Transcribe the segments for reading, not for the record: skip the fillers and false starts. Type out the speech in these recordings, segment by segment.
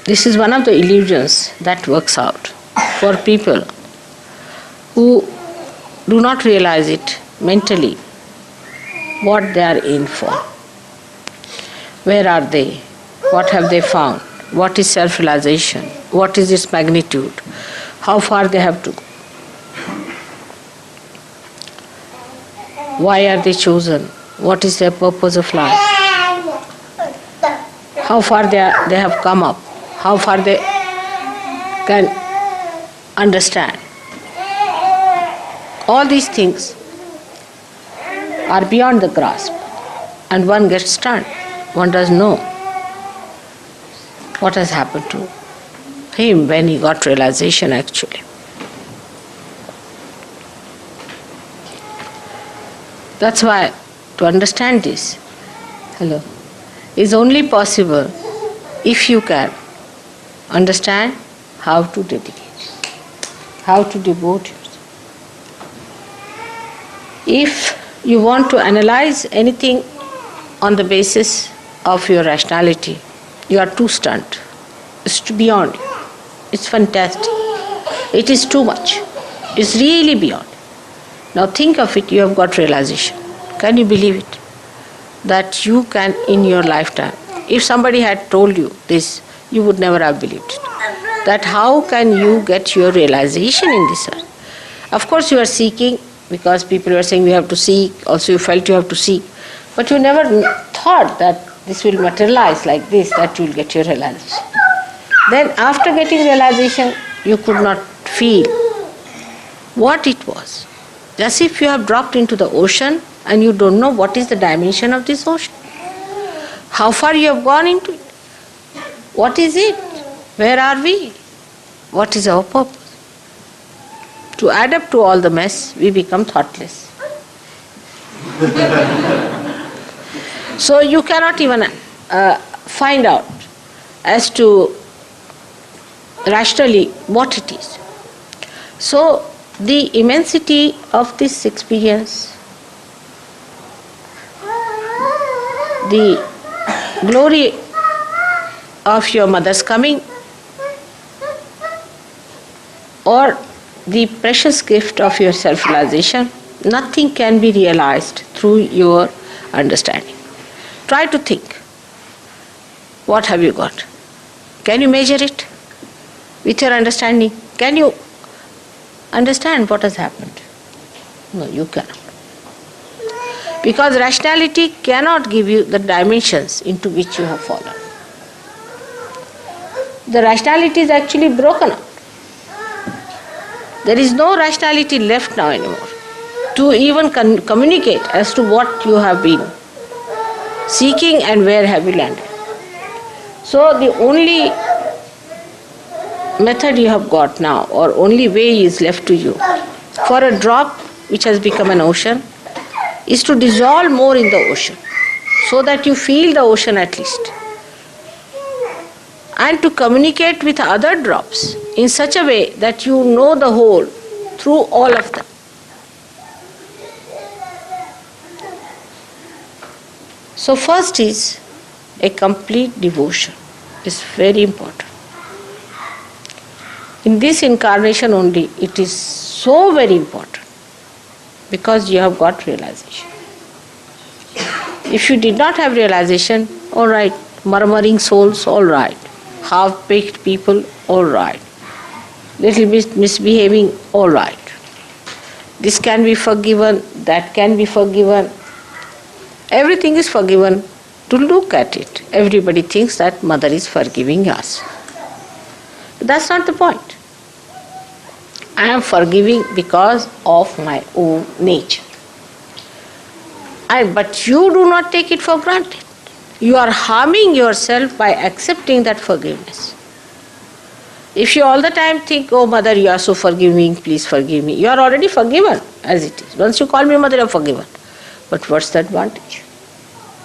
This is one of the illusions that works out for people who do not realize it mentally, what they are in for. Where are they? What have they found? What is self-realization? What is its magnitude? How far they have to go? Why are they chosen? What is their purpose of life? How far they have come up? How far they can understand? All these things are beyond the grasp, and one gets stunned. One doesn't know what has happened to him when he got realization actually. That's why to understand this, is only possible if you can understand how to dedicate, how to devote yourself. If you want to analyze anything on the basis of your rationality, you are too stunned. It's beyond you. It's fantastic. It is too much. It's really beyond. Now think of it, you have got realization. Can you believe it? That you can in your lifetime. If somebody had told you this, you would never have believed it. That how can you get your realization in this earth? Of course you are seeking, because people were saying we have to seek, also you felt you have to seek. But you never thought that this will materialize like this, that you will get your realization. Then after getting realization, you could not feel what it was. Just if you have dropped into the ocean and you don't know what is the dimension of this ocean. How far you have gone into it. What is it? Where are we? What is our purpose? To add up to all the mess, we become thoughtless. So you cannot even find out as to rationally what it is. So the immensity of this experience, the glory of your mother's coming, or the precious gift of your self-realization, nothing can be realized through your understanding. Try to think. What have you got? Can you measure it with your understanding? Can you understand what has happened? No, you cannot. Because rationality cannot give you the dimensions into which you have fallen. The rationality is actually broken up. There is no rationality left now anymore to even communicate as to what you have been seeking and where have you landed. So the only method you have got now, or only way is left to you, for a drop which has become an ocean, is to dissolve more in the ocean, so that you feel the ocean at least, and to communicate with other drops in such a way that you know the whole through all of them. So first is a complete devotion. It's very important. In this incarnation only, it is so very important, because you have got realization. If you did not have realization, all right, murmuring souls, all right, half-baked people, all right, little bit misbehaving, all right. This can be forgiven, that can be forgiven. Everything is forgiven. To look at it, everybody thinks that mother is forgiving us. But that's not the point. I am forgiving because of my own nature. But you do not take it for granted. You are harming yourself by accepting that forgiveness. If you all the time think, oh mother, you are so forgiving, please forgive me, you are already forgiven as it is. Once you call me mother, you are forgiven. But what's the advantage?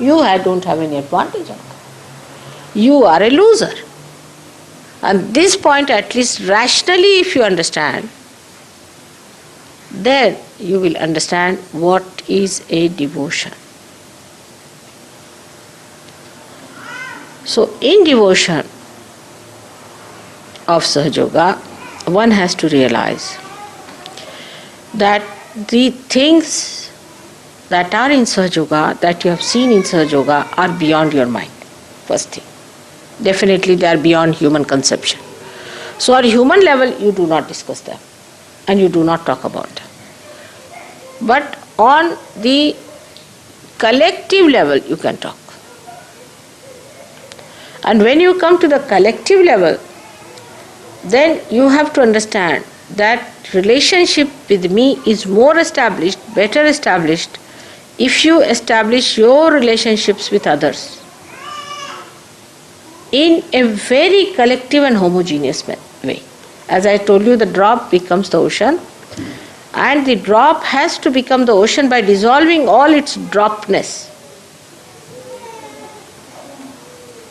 You don't have any advantage of that. You are a loser. And this point, at least rationally, if you understand, then you will understand what is a devotion. So in devotion, of Sahaja Yoga, one has to realize that the things that are in Sahaja Yoga, that you have seen in Sahaja Yoga, are beyond your mind. First thing. Definitely they are beyond human conception. So at human level, you do not discuss them and you do not talk about them. But on the collective level, you can talk. And when you come to the collective level, then you have to understand that relationship with me is more established, better established, if you establish your relationships with others in a very collective and homogeneous way. As I told you, the drop becomes the ocean, and the drop has to become the ocean by dissolving all its dropness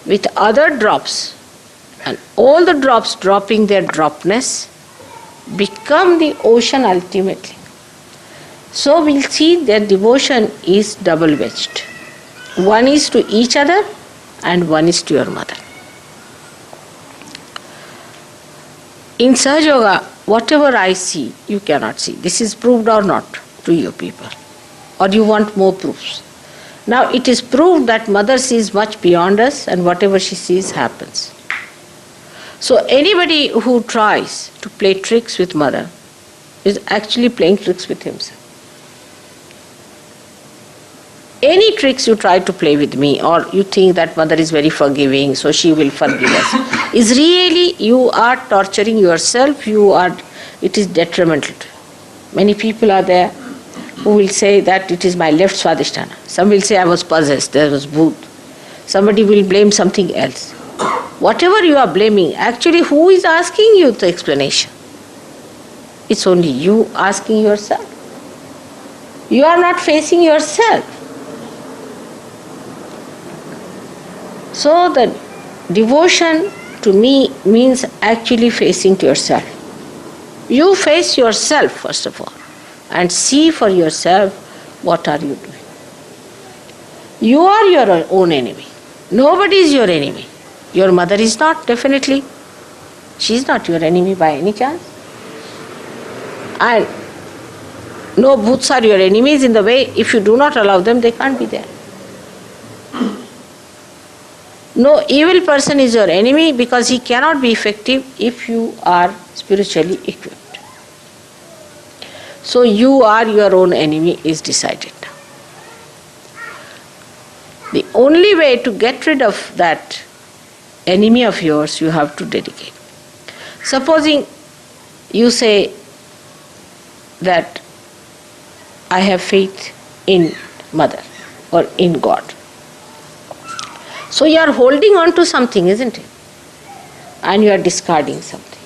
with other drops, and all the drops dropping their dropness become the ocean ultimately. So we'll see that devotion is double-wedged. One is to each other and one is to your mother. In Sahaja Yoga, whatever I see, you cannot see. This is proved or not to you people? Or you want more proofs? Now it is proved that mother sees much beyond us and whatever she sees happens. So anybody who tries to play tricks with mother is actually playing tricks with himself. Any tricks you try to play with me, or you think that mother is very forgiving, so she will forgive us, is really you are torturing yourself, it is detrimental to you. Many people are there who will say that it is my left swadhisthana. Some will say I was possessed, there was bhoot. Somebody will blame something else. Whatever you are blaming, actually who is asking you the explanation? It's only you asking yourself. You are not facing yourself. So the devotion to me means actually facing to yourself. You face yourself first of all and see for yourself what are you doing. You are your own enemy. Nobody is your enemy. Your mother is not, definitely. She is not your enemy by any chance. And no bhoots are your enemies in the way, if you do not allow them, they can't be there. No evil person is your enemy because he cannot be effective if you are spiritually equipped. So you are your own enemy is decided now. The only way to get rid of that enemy of yours, you have to dedicate. Supposing you say that I have faith in mother or in God. So you are holding on to something, isn't it? And you are discarding something.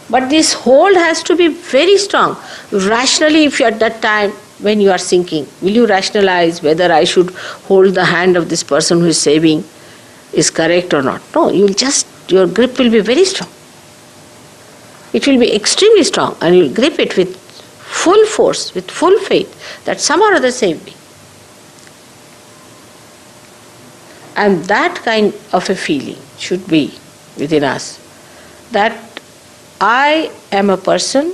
But this hold has to be very strong. Rationally, if you are at that time when you are sinking, will you rationalize whether I should hold the hand of this person who is saving is correct or not? No, your grip will be very strong. It will be extremely strong, and you will grip it with full force, with full faith that somehow or other save me. And that kind of a feeling should be within us, that I am a person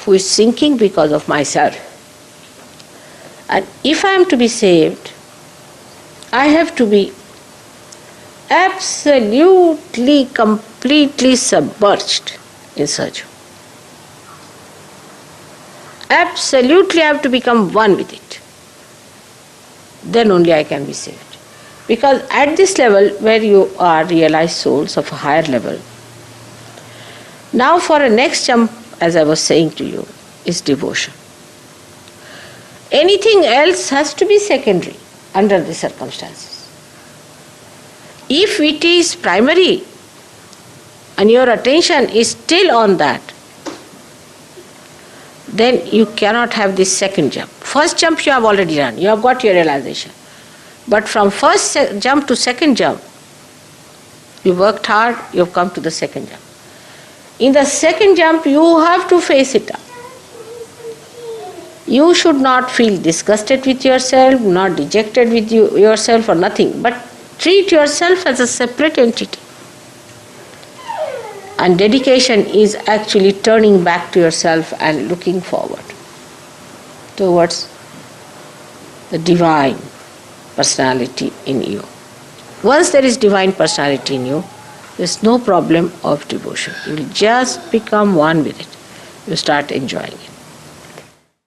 who is sinking because of myself. And if I am to be saved, I have to be absolutely, completely submerged in Sahaja. Absolutely, I have to become one with it. Then only I can be saved. Because at this level where you are realized souls of a higher level, now for a next jump, as I was saying to you, is devotion. Anything else has to be secondary under the circumstances. If it is primary and your attention is still on that, then you cannot have this second jump. First jump you have already done, you have got your realization. But from first jump to second jump, you worked hard, you have come to the second jump. In the second jump, you have to face it up. You should not feel disgusted with yourself, not dejected with yourself or nothing, but treat yourself as a separate entity. And dedication is actually turning back to yourself and looking forward towards the divine personality in you. Once there is divine personality in you, there's no problem of devotion. You'll just become one with it. You start enjoying it.